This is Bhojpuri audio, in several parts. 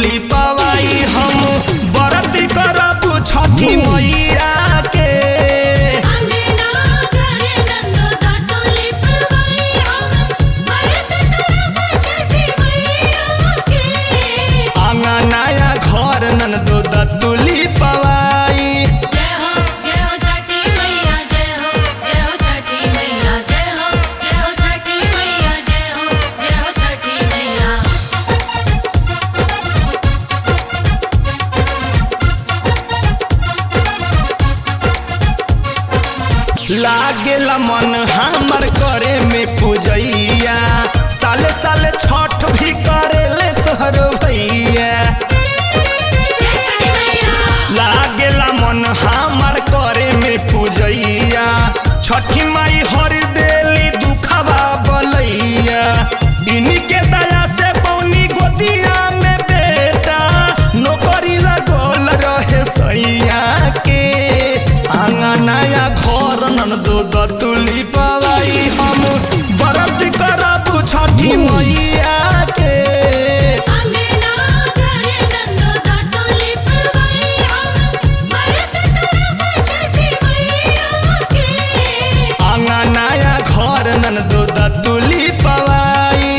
तुली पवाई हम बरती करब छठी मैया के। आंगनाया घर ननदो तुली पवाई। लागेला मन हमर करे में पूजैया, साले साले छठ भी करे ले तोहरो भैया। लागेला मन हमर करे में पूजैया, छठी माई हर देली दुखवा बलैया। इनके दया से पौनी गोदिया में बेटा, नौकरी लगोल रहे सैया के। आंगनाया घर ननदो तुली पवाई हम बरत करब छठी मैया के। आंगनाया घर ननदो तुली पवाई।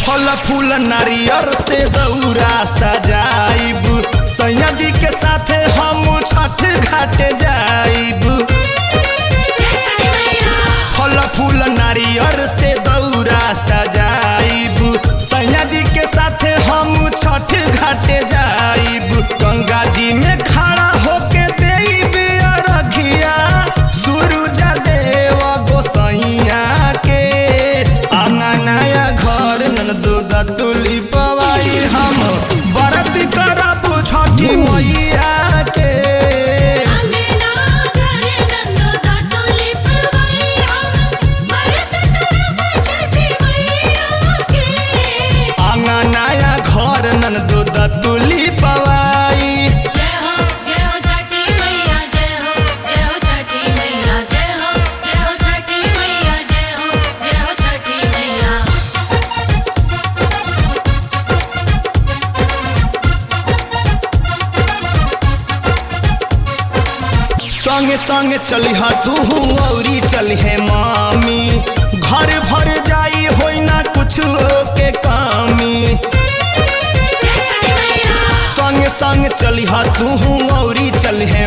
फल फूल नारियर से दौरा सजाइब, सैया जी के साथे हम छठ घाट जाइब। फल फूल नारियर से दौरा सजाइब, सैया जी के साथे हम छठ घाट जाइब। गंगा जी में खड़ा होके देब अरघिया, सूरज देव गोसैया के। आंगनाया घर ननदो तुली पवाई हम बरत करब छठी मैया के। आंगनाया घर ननदो तुली पवाई। संगे संगे चलिह तू औरी चलिहे मामी, घर भर जाई होई ना कुछ के कामी। संगे संगे चलिह तू औरी चलिहे